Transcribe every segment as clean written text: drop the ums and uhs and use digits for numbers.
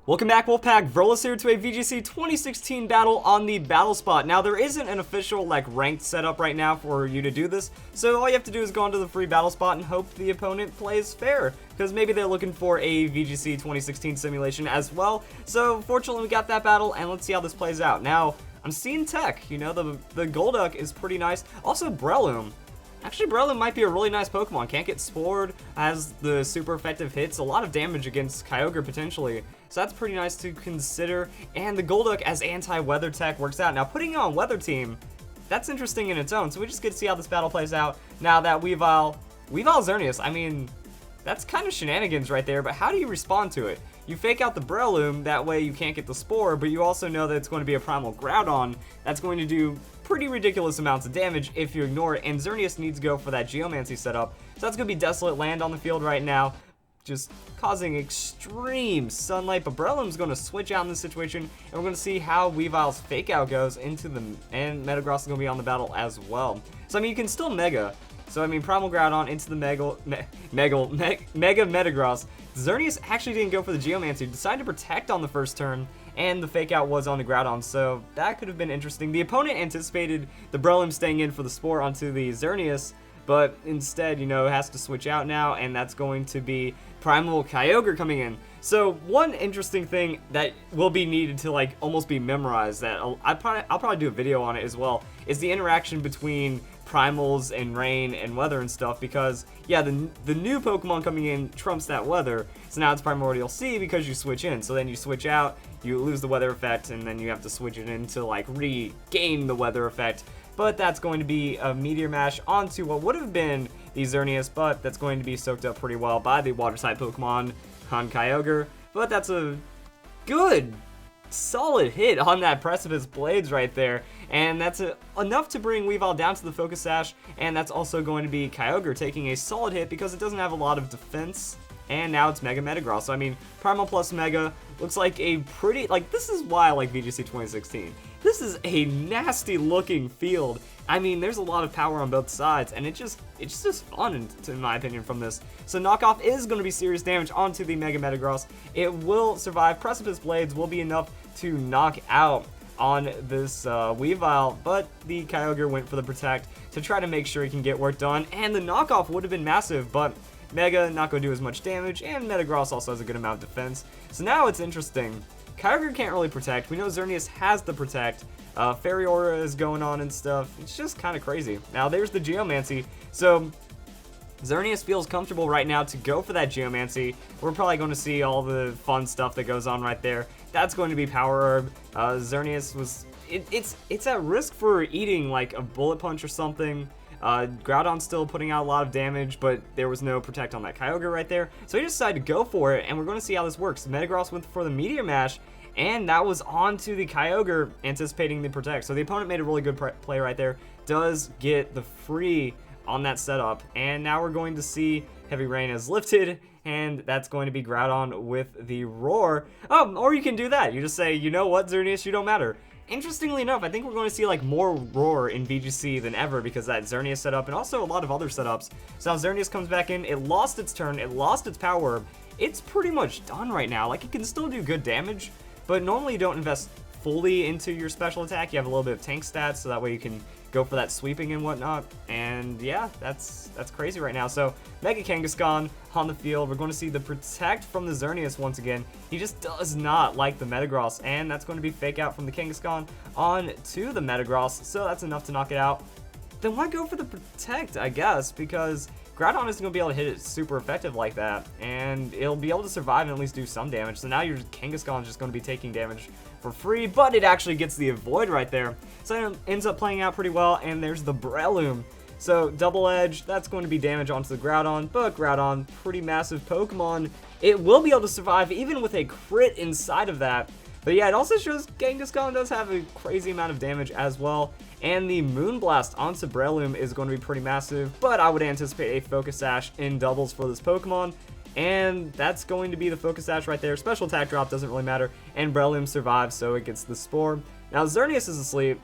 Welcome back, Wolfpack. Verlis here to a VGC 2016 battle on the battle spot. Now, there isn't an official, ranked setup right now for you to do this, so all you have to do is go onto the free battle spot and hope the opponent plays fair, because maybe they're looking for a VGC 2016 simulation as well. So, fortunately, we got that battle, and let's see how this plays out. Now, I'm seeing tech. You know, the Golduck is pretty nice. Also, Breloom. Actually, Breloom might be a really nice Pokemon. Can't get spored, has the super effective hits, a lot of damage against Kyogre potentially. So that's pretty nice to consider. And the Golduck as anti-weather tech works out. Now, putting it on Weather Team, that's interesting in its own. So we just get to see how this battle plays out. Now that Weavile Xerneas, I mean, that's kind of shenanigans right there, but how do you respond to it? You fake out the Breloom, that way you can't get the Spore, but you also know that it's going to be a Primal Groudon that's going to do pretty ridiculous amounts of damage if you ignore it, and Xerneas needs to go for that Geomancy setup. So that's going to be Desolate Land on the field right now, just causing extreme sunlight, but Breloom's going to switch out in this situation, and we're going to see how Weavile's fake out goes into the, and Metagross is going to be on the battle as well. So I mean, you can still Mega. So I mean, Primal Groudon into the Mega Metagross. Xerneas actually didn't go for the Geomancy, decided to protect on the first turn, and the fake out was on the Groudon, so that could have been interesting. The opponent anticipated the Breloom staying in for the Spore onto the Xerneas, but instead, you know, has to switch out now, and that's going to be Primal Kyogre coming in. So one interesting thing that will be needed to almost be memorized, that I'll probably do a video on it as well, is the interaction between primals and rain and weather and stuff, because yeah, the new Pokemon coming in trumps that weather, so now it's Primordial C because you switch in. So then you switch out, you lose the weather effect, and then you have to switch it in to regain the weather effect. But that's going to be a Meteor Mash onto what would have been the Xerneas, but that's going to be soaked up pretty well by the water type Pokemon on Kyogre. But that's a good solid hit on that Precipice Blades right there, and that's enough to bring Weavile down to the Focus Sash, and that's also going to be Kyogre taking a solid hit because it doesn't have a lot of defense, and now it's Mega Metagross. So I mean, Primal plus Mega looks like a pretty, this is why I like VGC 2016. This is a nasty looking field. I mean, there's a lot of power on both sides, and it's just fun, in my opinion, from this. So knockoff is going to be serious damage onto the Mega Metagross. It will survive. Precipice Blades will be enough to knock out on this Weavile, but the Kyogre went for the Protect to try to make sure he can get work done, and the knockoff would have been massive, but Mega not going to do as much damage, and Metagross also has a good amount of defense. So now it's interesting. Kyogre can't really Protect. We know Xerneas has the Protect. Fairy Aura is going on and stuff. It's just kind of crazy. Now there's the Geomancy. So Xerneas feels comfortable right now to go for that Geomancy. We're probably going to see all the fun stuff that goes on right there. That's going to be Power Herb. Xerneas was... It's at risk for eating a Bullet Punch or something. Groudon's still putting out a lot of damage, but there was no Protect on that Kyogre right there. So he decided to go for it, and we're going to see how this works. Metagross went for the Meteor Mash, and that was onto the Kyogre, anticipating the Protect. So the opponent made a really good play right there. Does get the free on that setup, and now we're going to see Heavy Rain is lifted, and that's going to be Groudon with the Roar. Oh, or you can do that. You just say, you know what, Xerneas, you don't matter. Interestingly enough, I think we're going to see more Roar in VGC than ever because that Xerneas setup and also a lot of other setups. So now Xerneas comes back in, it lost its turn, it lost its Power Herb. It's pretty much done right now. It can still do good damage, but normally you don't invest fully into your special attack. You have a little bit of tank stats, so that way you can go for that sweeping and whatnot. And yeah, that's crazy right now. So Mega Kangaskhan on the field. We're going to see the Protect from the Xerneas once again. He just does not like the Metagross, and that's going to be fake out from the Kangaskhan on to the Metagross. So that's enough to knock it out. Then why go for the Protect, I guess, because Groudon isn't going to be able to hit it super effective like that, and it'll be able to survive and at least do some damage. So now your Kangaskhan is just going to be taking damage for free, but it actually gets the Avoid right there. So it ends up playing out pretty well, and there's the Breloom. So Double Edge, that's going to be damage onto the Groudon, but Groudon, pretty massive Pokemon. It will be able to survive even with a crit inside of that. But yeah, it also shows Kangaskhan does have a crazy amount of damage as well. And the Moonblast onto Breloom is going to be pretty massive, but I would anticipate a Focus Sash in doubles for this Pokemon. And that's going to be the Focus Sash right there. Special attack drop doesn't really matter, and Breloom survives, so it gets the Spore. Now Xerneas is asleep.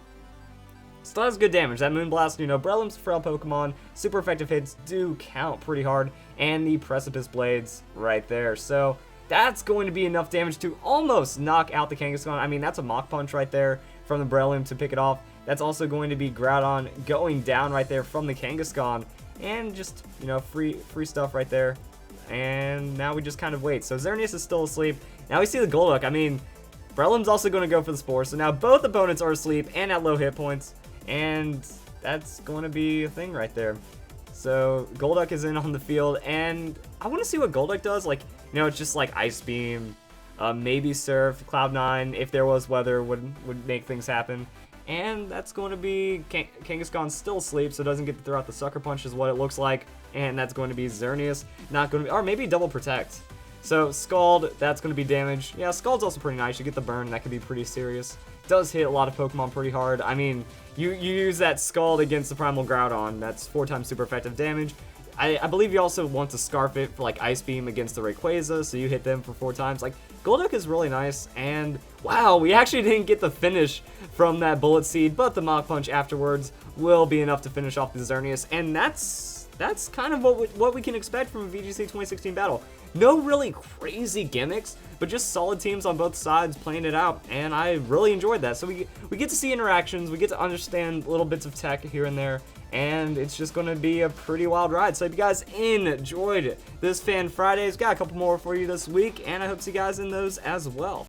Still has good damage. That Moonblast, you know, Breloom's a frail Pokemon. Super effective hits do count pretty hard, and the Precipice Blades right there. So That's going to be enough damage to almost knock out the Kangaskhan. I mean, that's a Mach Punch right there from the Breloom to pick it off. That's also going to be Groudon going down right there from the Kangaskhan. And just, you know, free stuff right there. And now we just kind of wait. So Xerneas is still asleep. Now we see the Golduck. I mean, Breloom's also going to go for the Spore. So now both opponents are asleep and at low hit points. And that's going to be a thing right there. So Golduck is in on the field. And I want to see what Golduck does. Like, you know, it's just like Ice Beam, maybe Surf, Cloud9, if there was weather, would make things happen. And that's going to be Kangaskhan still asleep, so it doesn't get to throw out the Sucker Punch is what it looks like. And that's going to be Xerneas, not going to be, or maybe Double Protect. So Scald, that's going to be damage. Yeah, Scald's also pretty nice. You get the burn, that could be pretty serious. Does hit a lot of Pokemon pretty hard. I mean, you use that Scald against the Primal Groudon, that's 4 times super effective damage. I believe you also want to Scarf it for like Ice Beam against the Rayquaza, so you hit them for 4 times. Like, Golduck is really nice, and wow, we actually didn't get the finish from that Bullet Seed, but the Mach Punch afterwards will be enough to finish off the Xerneas, and that's kind of what we can expect from a VGC 2016 battle. No really crazy gimmicks, but just solid teams on both sides playing it out, and I really enjoyed that. So we get to see interactions, we get to understand little bits of tech here and there, and it's just going to be a pretty wild ride. So if you guys enjoyed this Fan Fridays, got a couple more for you this week, and I hope to see you guys in those as well.